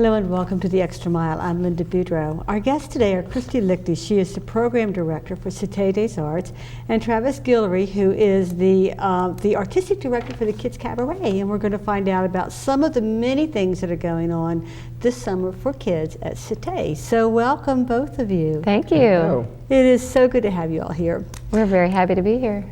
Hello and welcome to The Extra Mile. I'm Linda Boudreau. Our guests today are Christy Lichty. She is the Program Director for Cite des Arts, and Travis Guillory, who is the Artistic Director for the Kids Cabaret. And we're going to find out about some of the many things that are going on this summer for kids at Cite. So welcome, both of you. Thank you. Hello. It is so good to have you all here. We're very happy to be here.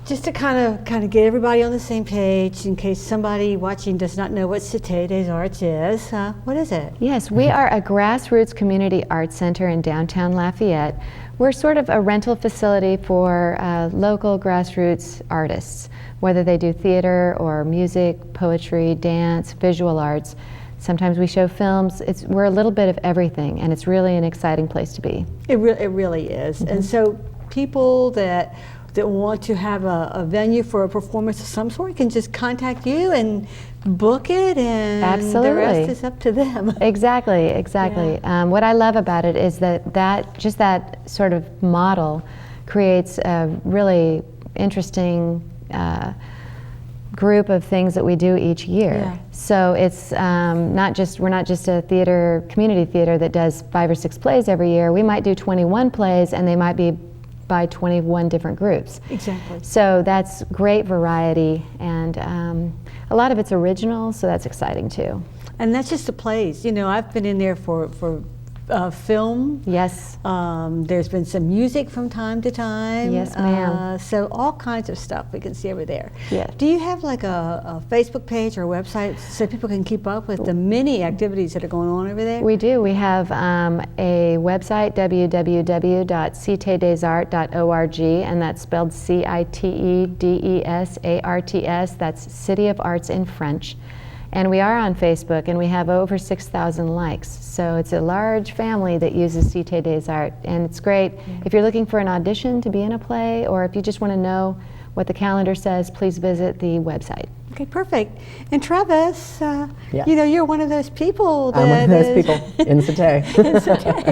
Just to kind of get everybody on the same page, in case somebody watching does not know what Cite des Arts is, what is it? Yes, we are a grassroots community arts center in downtown Lafayette. We're sort of a rental facility for local grassroots artists, whether they do theater or music, poetry, dance, visual arts. Sometimes we show films. We're a little bit of everything, and it's really an exciting place to be. It really is. Mm-hmm. And so people that want to have a venue for a performance of some sort can just contact you and book it, and Absolutely. The rest is up to them. Exactly. Yeah. What I love about it is that sort of model creates a really interesting group of things that we do each year. Yeah. So it's we're not just a community theater that does 5 or 6 plays every year. We might do 21 plays, and they might be by 21 different groups. Exactly. So that's great variety, and a lot of it's original, so that's exciting too. And that's just the plays. You know, I've been in there for film. Yes. There's been some music from time to time. Yes, ma'am. So all kinds of stuff we can see over there. Yeah. Do you have like a Facebook page or a website so people can keep up with the many activities that are going on over there? We do. We have a website, www.citedesarts.org, and that's spelled CITEDESARTS. That's City of Arts in French. And we are on Facebook, and we have over 6,000 likes. So it's a large family that uses Cite des Arts, and it's great. If you're looking for an audition to be in a play, or if you just want to know what the calendar says, please visit the website. Okay, perfect. And Travis, Yes. you know, you're one of those people that I'm one of those people in Cite.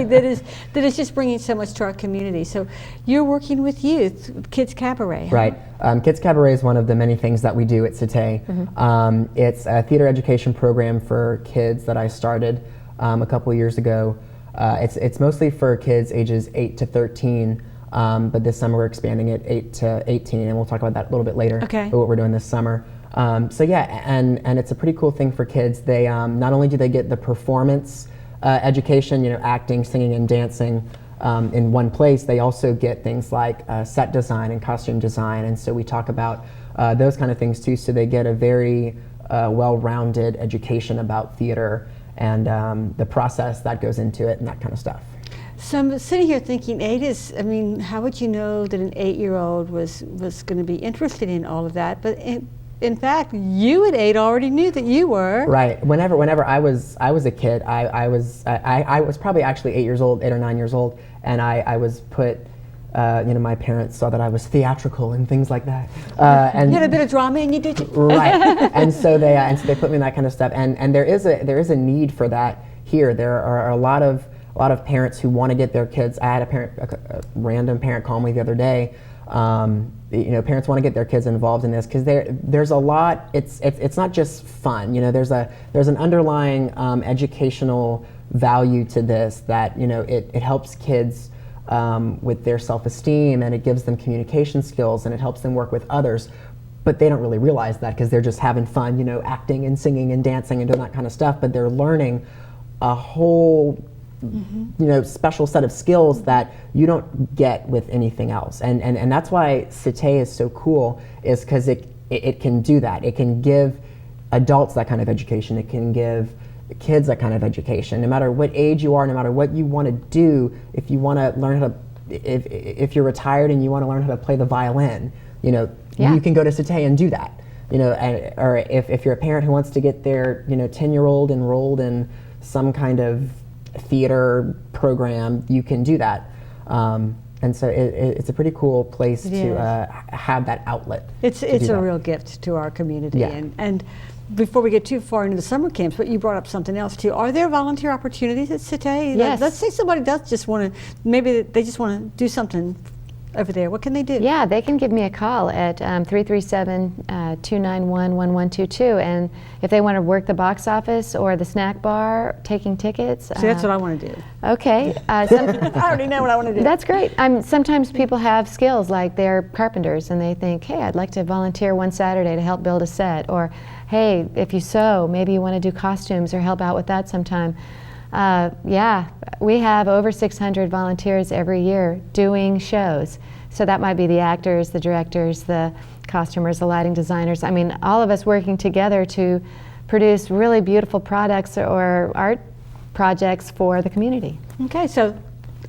that is just bringing so much to our community. So you're working with youth, with Kids Cabaret. Huh? Right. Kids Cabaret is one of the many things that we do at Cite. Mm-hmm. It's a theater education program for kids that I started a couple years ago. It's mostly for kids ages 8 to 13, but this summer we're expanding it 8 to 18, and we'll talk about that a little bit later. Okay. What we're doing this summer. So yeah, and it's a pretty cool thing for kids. They not only do they get the performance education, you know, acting, singing, and dancing in one place, they also get things like set design and costume design, and so we talk about those kind of things too. So they get a very well-rounded education about theater and the process that goes into it and that kind of stuff. So I'm sitting here thinking, how would you know that an 8-year-old was going to be interested in all of that? But in fact, you at 8 already knew that you were. Right. Whenever I was a kid, I was probably actually 8 years old, 8 or 9 years old, and I was put. My parents saw that I was theatrical and things like that. And you had a bit of drama in you, did you? Right. and so they put me in that kind of stuff. And there is a need for that here. There are a lot of parents who want to get their kids. I had a random parent call me the other day. Parents want to get their kids involved in this because there's a lot. It's not just fun. You know, there's an underlying educational value to this that it helps kids with their self-esteem, and it gives them communication skills, and it helps them work with others. But they don't really realize that because they're just having fun, acting and singing and dancing and doing that kind of stuff. But they're learning a whole special set of skills that you don't get with anything else. And that's why Cite is so cool, is because it can do that. It can give adults that kind of education. It can give kids that kind of education. No matter what age you are, no matter what you want to do, if you want to learn how to, if you're retired and you want to learn how to play the violin, you can go to Cite and do that. Or if you're a parent who wants to get their 10-year-old enrolled in some kind of theater program, you can do that. And so it's a pretty cool place to have that outlet. It's a real gift to our community. Yeah. And before we get too far into the summer camps, but you brought up something else too. Are there volunteer opportunities at Cite? Yes. Let's say somebody does just want to, maybe they just want to do something over there, what can they do? Yeah, they can give me a call at 337-291-1122, and if they want to work the box office or the snack bar, taking tickets. See, that's what I want to do. Okay. I already know what I want to do. That's great. Sometimes people have skills, like they're carpenters, and they think, hey, I'd like to volunteer one Saturday to help build a set, or hey, if you sew, maybe you want to do costumes or help out with that sometime. Yeah, we have over 600 volunteers every year doing shows. So that might be the actors, the directors, the costumers, the lighting designers. I mean, all of us working together to produce really beautiful products or art projects for the community. Okay, so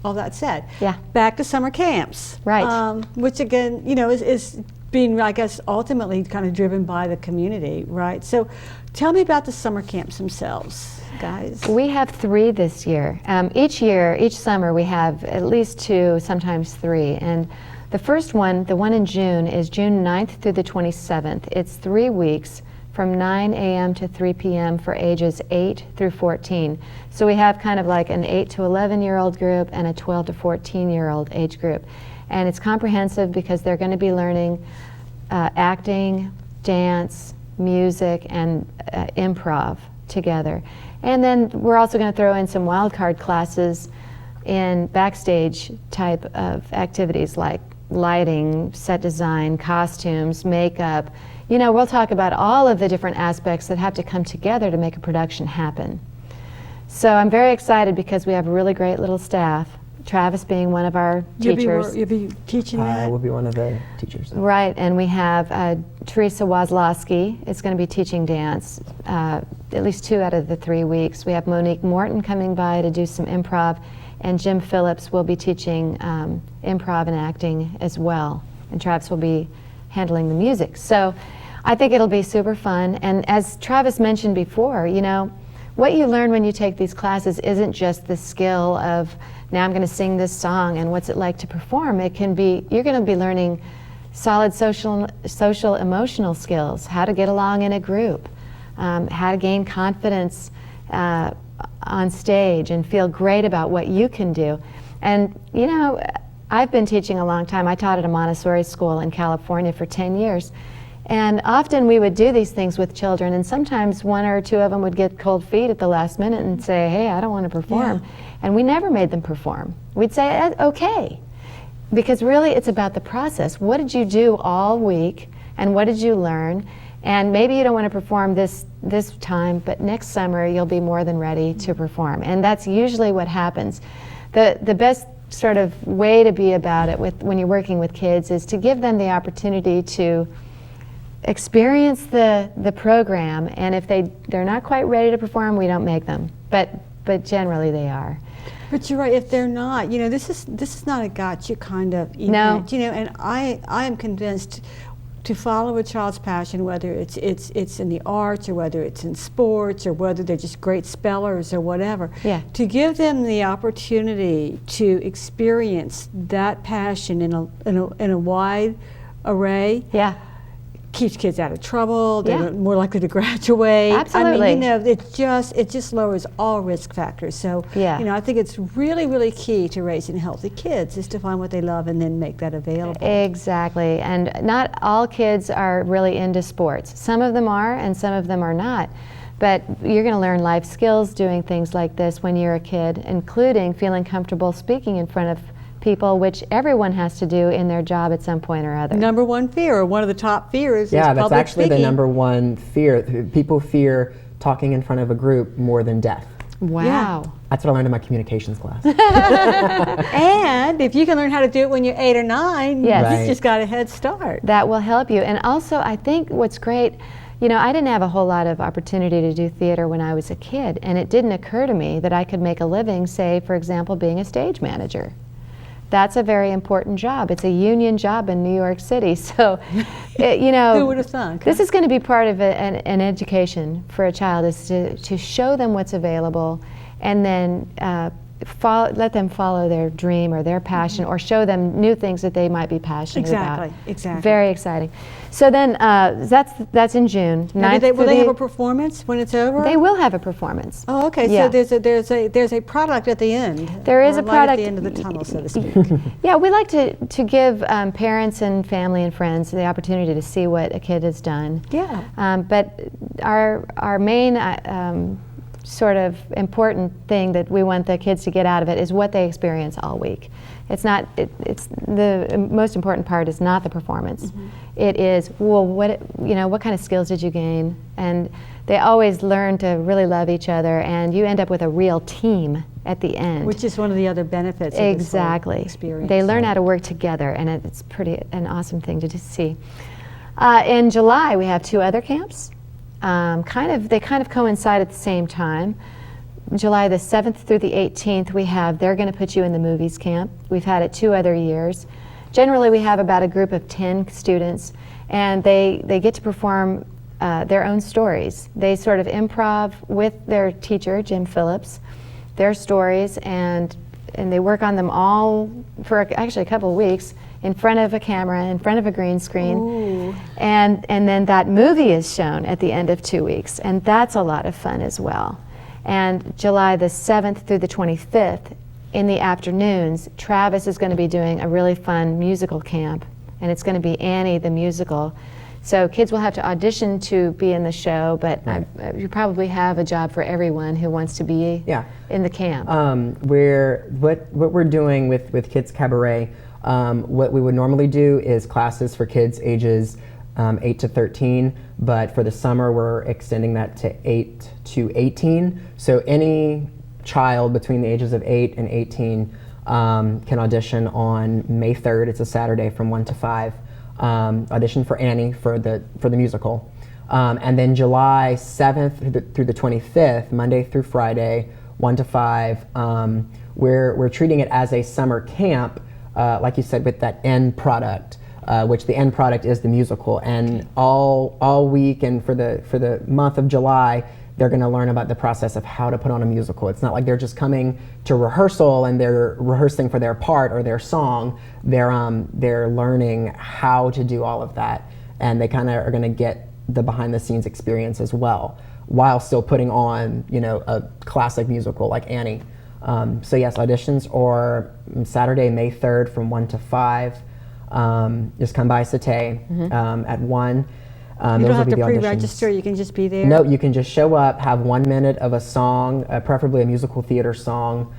all that said, Yeah. back to summer camps. Right. Which again, is being, I guess, ultimately kind of driven by the community, right? So tell me about the summer camps themselves, guys. We have 3 this year. Each summer we have at least 2, sometimes 3. And the first one, the one in June, is June 9th through the 27th. It's 3 weeks from 9 a.m. to 3 p.m. for ages 8 through 14. So we have kind of like an 8 to 11-year-old group and a 12 to 14-year-old age group. And it's comprehensive because they're going to be learning acting, dance, music, and improv together. And then we're also going to throw in some wildcard classes in backstage type of activities like lighting, set design, costumes, makeup. We'll talk about all of the different aspects that have to come together to make a production happen. So I'm very excited because we have a really great little staff, Travis being one of our teachers. You'll be teaching that? I will be one of the teachers. Right, and we have Teresa Wazlowski is going to be teaching dance at least 2 out of the 3 weeks. We have Monique Morton coming by to do some improv, and Jim Phillips will be teaching improv and acting as well. And Travis will be handling the music. So I think it'll be super fun. And as Travis mentioned before, what you learn when you take these classes isn't just the skill of, now I'm going to sing this song and what's it like to perform. It can be, you're going to be learning solid social emotional skills, how to get along in a group, how to gain confidence on stage and feel great about what you can do. And I've been teaching a long time. I taught at a Montessori school in California for 10 years. And often we would do these things with children, and sometimes 1 or 2 of them would get cold feet at the last minute and say, hey, I don't want to perform. Yeah. And we never made them perform. We'd say, okay. Because really it's about the process. What did you do all week, and what did you learn? And maybe you don't want to perform this time, but next summer you'll be more than ready to perform. And that's usually what happens. The best sort of way to be about it when you're working with kids is to give them the opportunity to experience the program, and if they're not quite ready to perform, we don't make them. But generally they are. But you're right. If they're not, this is not a gotcha kind of event. No. And I am convinced to follow a child's passion, whether it's in the arts or whether it's in sports or whether they're just great spellers or whatever. Yeah. To give them the opportunity to experience that passion in a wide array. Yeah. Keeps kids out of trouble. They're Yeah. more likely to graduate. Absolutely. I mean, it just lowers all risk factors. So, Yeah. I think it's really, really key to raising healthy kids is to find what they love and then make that available. Exactly. And not all kids are really into sports. Some of them are, and some of them are not. But you're going to learn life skills doing things like this when you're a kid, including feeling comfortable speaking in front of people, which everyone has to do in their job at some point or other. Number one fear, or one of the top fears, is Yeah, that's public actually speaking. the number one fear. People fear talking in front of a group more than deaf. Wow. That's what I learned in my communications class. And if you can learn how to do it when you're 8 or 9, Yes. Right. you've just got a head start. That will help you. And also, I think what's great, I didn't have a whole lot of opportunity to do theater when I was a kid, and it didn't occur to me that I could make a living, say, for example, being a stage manager. That's a very important job. It's a union job in New York City. So, Who would have thunk? This is going to be part of an education for a child, is to show them what's available and then let them follow their dream or their passion, or show them new things that they might be passionate about. Exactly. Very exciting. So then that's in June. Now, will they have a performance when it's over? They will have a performance. Oh, okay. Yeah. So there's a product at the end. There is or a light at product the end of the tunnel, so to speak. Yeah, we like to give parents and family and friends the opportunity to see what a kid has done. Yeah. But our main sort of important thing that we want the kids to get out of it is what they experience all week. It's not. It's the most important part is not the performance. Mm-hmm. It is, well, what kind of skills did you gain? And they always learn to really love each other, and you end up with a real team at the end. Which is one of the other benefits of exactly. this whole experience. They learn how to work together, and it's an awesome thing to just see. In July, we have 2 other camps. They kind of coincide at the same time. July the 7th through the 18th, They're Gonna Put You in the Movies camp. We've had it 2 other years. Generally, we have about a group of 10 students, and they get to perform their own stories. They sort of improv with their teacher, Jim Phillips, their stories, and they work on them all for actually a couple of weeks in front of a camera, in front of a green screen. Ooh. And then that movie is shown at the end of 2 weeks, and that's a lot of fun as well. And July the 7th through the 25th, in the afternoons, Travis is going to be doing a really fun musical camp, and it's going to be Annie the musical. So kids will have to audition to be in the show, but Right. you probably have a job for everyone who wants to be in the camp. What we're doing with Kids Cabaret, what we would normally do is classes for kids ages 8 to 13, but for the summer we're extending that to 8 to 18. So any child between the ages of 8 and 18 can audition on May 3rd. It's a Saturday from 1 to 5. Audition for Annie for the musical. And then July 7th through the 25th, Monday through Friday, 1 to 5, we're treating it as a summer camp, like you said, with that end product, which the end product is the musical. And all week and for the month of July, they're going to learn about the process of how to put on a musical. It's not like they're just coming to rehearsal and they're rehearsing for their part or their song. They're learning how to do all of that, and they kind of are going to get the behind the scenes experience as well, while still putting on a classic musical like Annie. So yes, auditions are Saturday, May 3rd from 1 to 5. Just come by Cite at 1. You don't have to pre-register, you can just be there? No, you can just show up, have 1 minute of a song, preferably a musical theater song,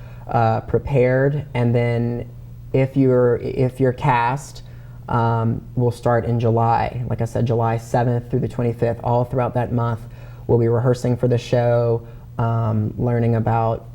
prepared, and then if you're cast, we'll start in July. Like I said, July 7th through the 25th, all throughout that month, we'll be rehearsing for the show, learning about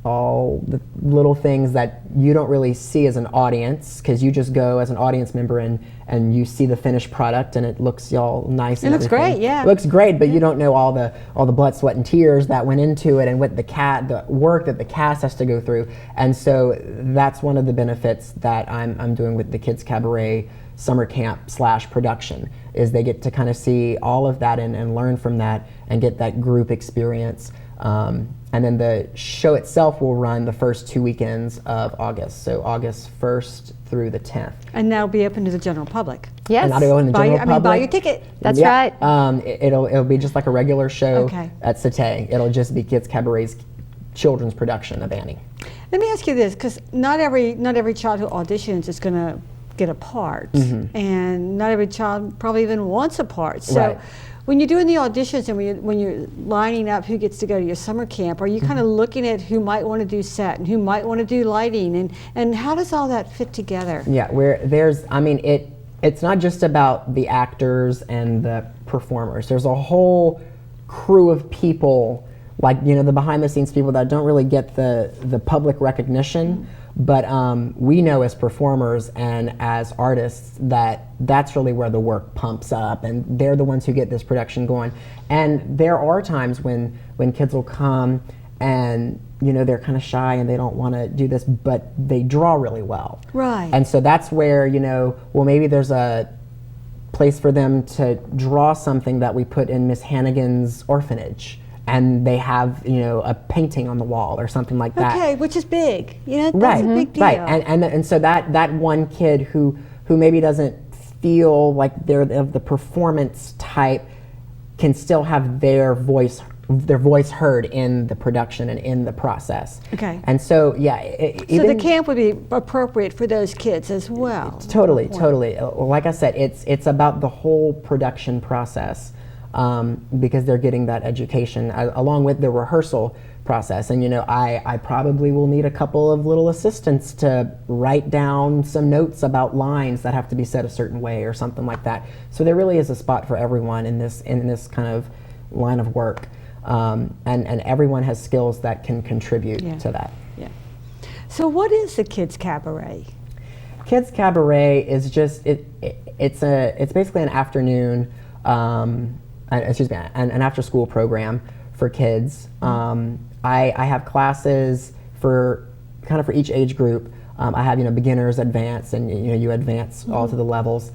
all the little things that you don't really see as an audience, because you just go as an audience member and you see the finished product and it looks all nice. It looks great, yeah. It looks great, but you don't know all the blood, sweat, and tears that went into it, and what the work that the cast has to go through. And so that's one of the benefits that I'm doing with the Kids Cabaret summer camp / production, is they get to kind of see all of that and learn from that and get that group experience. And then the show itself will run the first 2 weekends of August, so August 1st through the 10th. And that'll be open to the general public. Yes. And that'll go in the general public. Buy your ticket. That's right. It'll be just like a regular show Okay. at Cite. It'll just be Kids Cabaret's children's production of Annie. Let me ask you this, because not every child who auditions is going to get a part, and not every child probably even wants a part. So Right. when you're doing the auditions and when you're lining up who gets to go to your summer camp, are you kind of looking at who might want to do set and who might want to do lighting, and how does all that fit together? Yeah, it's not just about the actors and the performers. There's a whole crew of people, like the behind the scenes people that don't really get the public recognition. But we know as performers and as artists that that's really where the work pumps up, and they're the ones who get this production going. And there are times when kids will come and they're kind of shy and they don't want to do this, but they draw really well. Right. And so that's where maybe there's a place for them to draw something that we put in Miss Hannigan's orphanage. and they have, you know, a painting on the wall or something like that. Okay, which is big. You know, that's Right, a big deal. right, and so that one kid who maybe doesn't feel like they're of the performance type can still have their voice heard in the production and in the process. Okay. And so yeah, So the camp would be appropriate for those kids as well. Totally. Like I said, it's about the whole production process, because they're getting that education along with the rehearsal process. And you know, I probably will need a couple of little assistants to write down some notes about lines that have to be said a certain way or something like that. So there really is a spot for everyone in this kind of line of work, and everyone has skills that can contribute to that. Yeah. So what is the Kids Cabaret? Kids Cabaret is just it's basically an afternoon, an after school program for kids. I have classes for each age group. I have, you know, beginners, advanced, and you know, you advance all to the levels.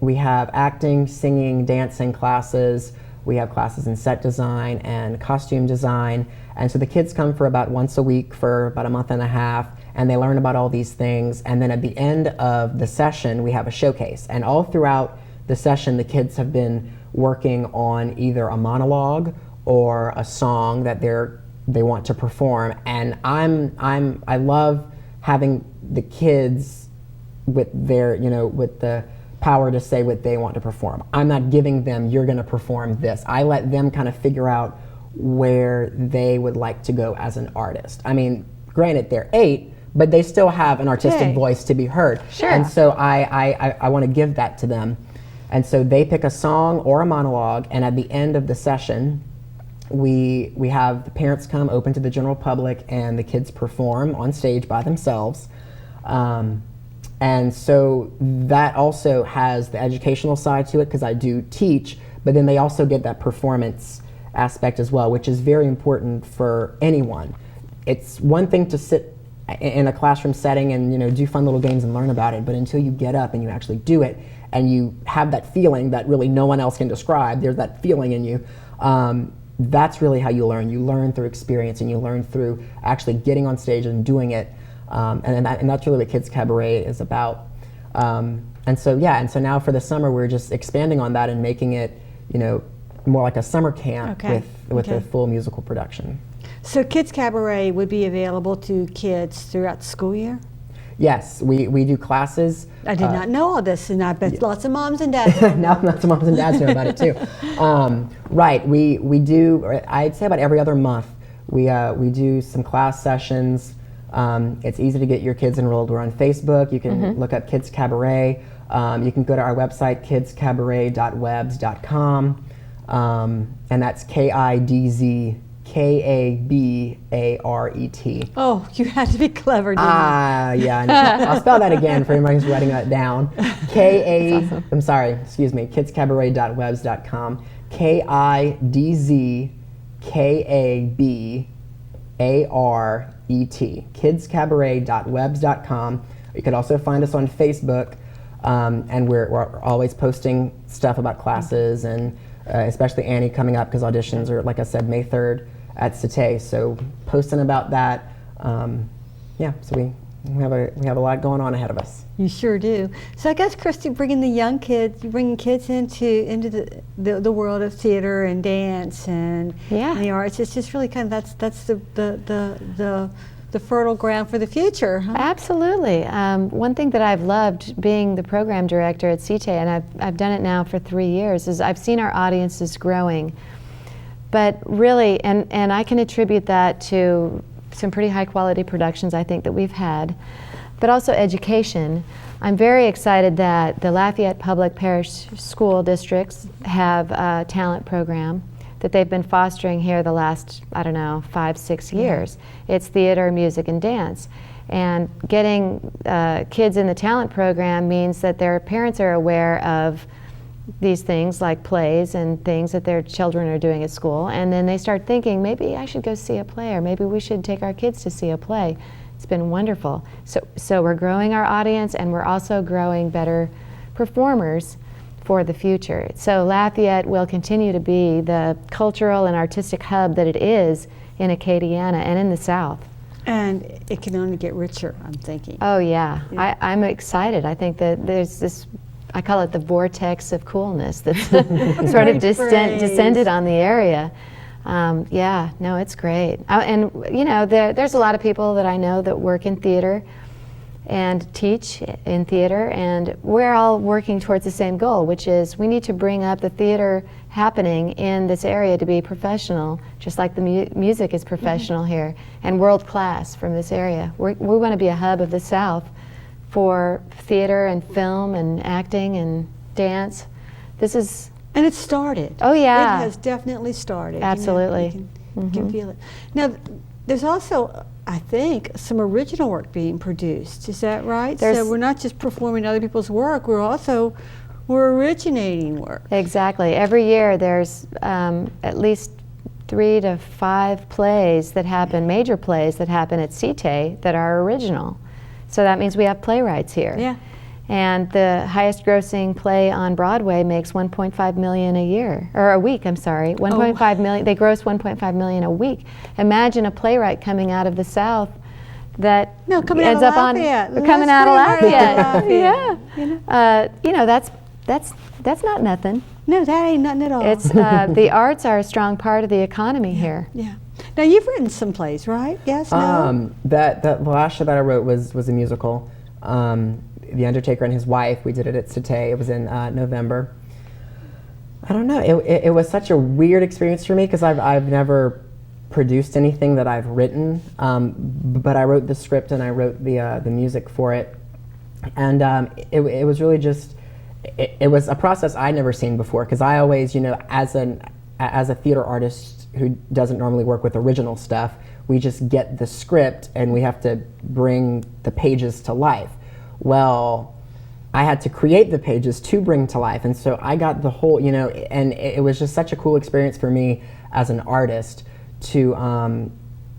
We have acting, singing, dancing classes. We have classes in set design and costume design. And so the kids come for about once a week for about a month and a half, and they learn about all these things. And then at the end of the session, we have a showcase. And all throughout the session, the kids have been working on either a monologue or a song that they want to perform. And I love having the kids with their, you know, with the power to say what they want to perform. I'm not giving them, you're going to perform this. I let them kind of figure out where they would like to go as an artist. I mean, granted, they're 8, but they still have an artistic voice to be heard. Sure. And so I want to give that to them. And so they pick a song or a monologue, and at the end of the session, we have the parents come open to the general public, and the kids perform on stage by themselves. And so that also has the educational side to it, because I do teach, but then they also get that performance aspect as well, which is very important for anyone. It's one thing to sit in a classroom setting and, you know, do fun little games and learn about it, but until you get up and you actually do it and you have that feeling that really no one else can describe, there's that feeling in you, that's really how you learn. You learn through experience, and you learn through actually getting on stage and doing it. And that's really what Kids Cabaret is about. And so now for the summer, we're just expanding on that and making it, you know, more like a summer camp with a full musical production. So Kids Cabaret would be available to kids throughout the school year? Yes, we do classes. I did not know all this, and I bet lots of moms and dads. Now lots of moms and dads know about it too. Right, we do, I'd say about every other month, we do some class sessions. It's easy to get your kids enrolled. We're on Facebook. You can look up Kids Cabaret. You can go to our website, kidscabaret.webs.com, and that's KIDZKABARET. Oh, you had to be clever, didn't you? Yeah. And I'll spell that again for anybody who's writing that down. I'm sorry, excuse me, kidscabaret.webs.com. KIDZKABARET, kidscabaret.webs.com. You can also find us on Facebook, and we're always posting stuff about classes, and especially Annie coming up, because auditions are, like I said, May 3rd at Cite. So posting about that. So we have a lot going on ahead of us. You sure do. So I guess, Christy, bringing the kids into the world of theater and dance and the arts, it's just really kind of that's the fertile ground for the future, huh? Absolutely. One thing that I've loved being the program director at Cite, and I've done it now for 3 years, is I've seen our audiences growing. But really, and I can attribute that to some pretty high quality productions I think that we've had, but also education. I'm very excited that the Lafayette Public Parish School Districts have a talent program that they've been fostering here the last, 5-6 years. It's theater, music, and dance. And getting kids in the talent program means that their parents are aware of these things like plays and things that their children are doing at school, and then they start thinking, maybe I should go see a play, or maybe we should take our kids to see a play. It's been wonderful. So we're growing our audience, and we're also growing better performers for the future. So Lafayette will continue to be the cultural and artistic hub that it is in Acadiana and in the South. And it can only get richer, I'm thinking. Oh yeah, Yeah. I'm excited. I think that there's this, I call it the vortex of coolness that's sort of Great phrase. descended on the area. Yeah, no, it's great. And you know, there's a lot of people that I know that work in theater and teach in theater, and we're all working towards the same goal, which is we need to bring up the theater happening in this area to be professional, just like the music is professional here, and world class from this area. We want to be a hub of the South for theater and film and acting and dance. This is... And it's started. Oh, yeah. It has definitely started. Absolutely. You can feel it. Now, there's also, I think, some original work being produced. Is that right? So we're not just performing other people's work, we're originating work. Exactly. Every year there's at least 3 to 5 plays that happen, major plays that happen at CITE that are original. So that means we have playwrights here. Yeah. And the highest grossing play on Broadway makes $1.5 million a year, or a week, I'm sorry. 1.5 million, they gross 1.5 million a week. Imagine a playwright coming out of the South that ends up on coming out of Lafayette. Yeah. You know, that's not nothing. No, that ain't nothing at all. It's the arts are a strong part of the economy here. Yeah. Now you've written some plays, right? Yes. No. The last show that I wrote was a musical. The Undertaker and His Wife. We did it at CITE. It was in November. I don't know. It was such a weird experience for me because I've never produced anything that I've written, but I wrote the script and I wrote the music for it, and it was really just it was a process I'd never seen before because I always, you know, as a theater artist who doesn't normally work with original stuff, we just get the script and we have to bring the pages to life. Well, I had to create the pages to bring to life, and so I got the whole, you know, and it was just such a cool experience for me as an artist to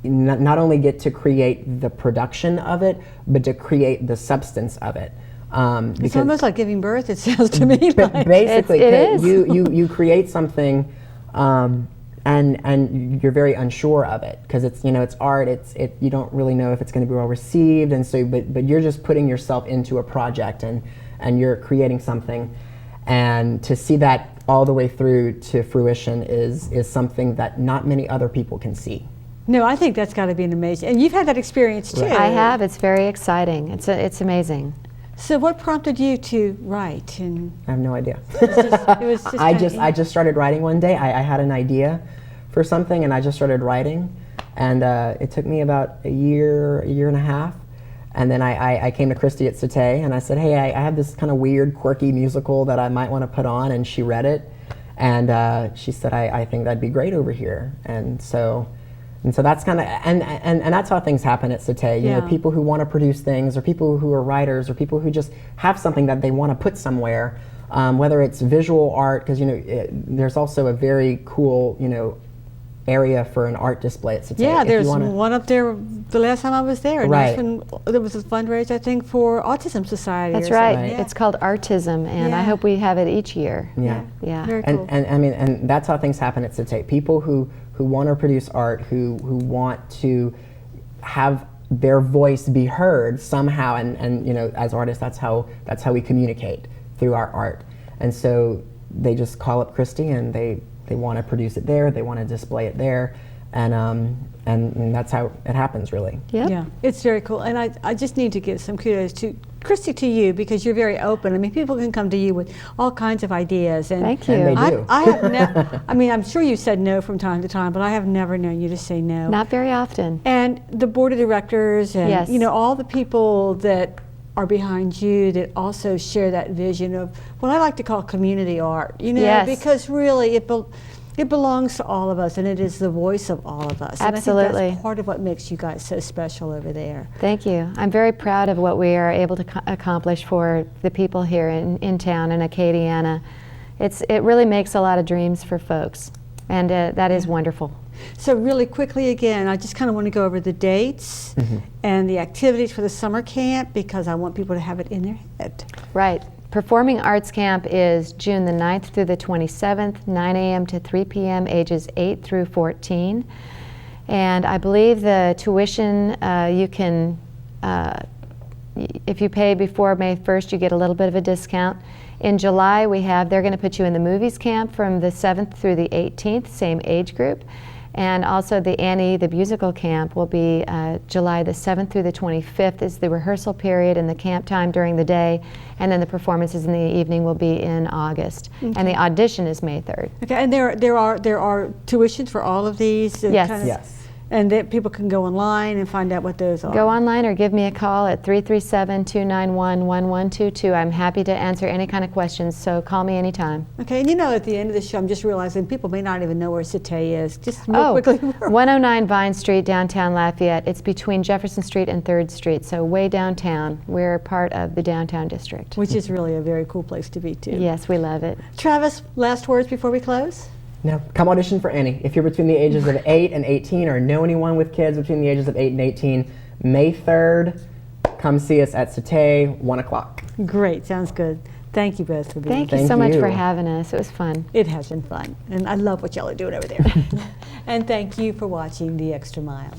not only get to create the production of it, but to create the substance of it. It's almost like giving birth, it sounds to me like. Basically, it is. You create something, and you're very unsure of it because it's, you know, it's art. You don't really know if it's going to be well received, and so but you're just putting yourself into a project and you're creating something, and to see that all the way through to fruition is something that not many other people can see. No, I think that's got to be an amazing, and you've had that experience too. Right. I have. It's very exciting. It's amazing. So what prompted you to write? And I have no idea. it was just I just started writing one day. I had an idea for something, and I just started writing, and it took me about a year and a half, and then I came to Christy at CITE, and I said, hey, I have this kind of weird, quirky musical that I might want to put on, and she read it, and she said, I think that'd be great over here, and so that's kind of, and that's how things happen at CITE. You know, people who want to produce things, or people who are writers, or people who just have something that they want to put somewhere, whether it's visual art, because, you know, there's also a very cool, you know, area for an art display at CITE. Yeah, there's one up there the last time I was there. And Right. that's when there was a fundraiser, I think, for Autism Society. That's or right. something. Yeah. It's called Artism, and I Yeah. hope we have it each year. Yeah. Yeah. Very cool. And I mean, and that's how things happen at CITE. People who want to produce art, who want to have their voice be heard somehow, and you know, as artists, that's how we communicate, through our art. And so they just call up Christy, and they want to produce it there, they want to display it there, and that's how it happens, really. Yep. Yeah, it's very cool. And I just need to give some kudos to Christy, to you, because you're very open. I mean, people can come to you with all kinds of ideas. And Thank you. And they do. I have I mean, I'm sure you said no from time to time, but I have never known you to say no. Not very often. And the board of directors and, Yes. you know, all the people that are behind you that also share that vision of what I like to call community art, you know, Yes. because really it belongs to all of us, and it is the voice of all of us. And I think Absolutely. that's part of what makes you guys so special over there. Thank you. I'm very proud of what we are able to accomplish for the people here in town in Acadiana. It really makes a lot of dreams for folks, and that is wonderful. So really quickly again, I just kind of want to go over the dates and the activities for the summer camp, because I want people to have it in their head. Right. Performing Arts Camp is June the 9th through the 27th, 9 a.m. to 3 p.m., ages 8 through 14. And I believe the tuition, you can, if you pay before May 1st, you get a little bit of a discount. In July, they're going to put you in the movies camp from the 7th through the 18th, same age group. And also the Annie, the musical camp, will be July the 7th through the 25th is the rehearsal period and the camp time during the day. And then the performances in the evening will be in August. Okay. And the audition is May 3rd. Okay, and there are tuitions for all of these? Yes. Yes. And that people can go online and find out what those are? Go online or give me a call at 337-291-1122. I'm happy to answer any kind of questions, so call me anytime. Okay, and at the end of the show, I'm just realizing people may not even know where Cite is. Just real quickly. 109 Vine Street, downtown Lafayette. It's between Jefferson Street and 3rd Street, so way downtown. We're part of the downtown district. Which is really a very cool place to be, too. Yes, we love it. Travis, last words before we close? No, come audition for Annie. If you're between the ages of 8 and 18 or know anyone with kids between the ages of 8 and 18, May 3rd, come see us at Cite, 1 o'clock. Great, sounds good. Thank you both for being here. Thank you so much for having us. It was fun. It has been fun, and I love what y'all are doing over there. And thank you for watching The Extra Mile.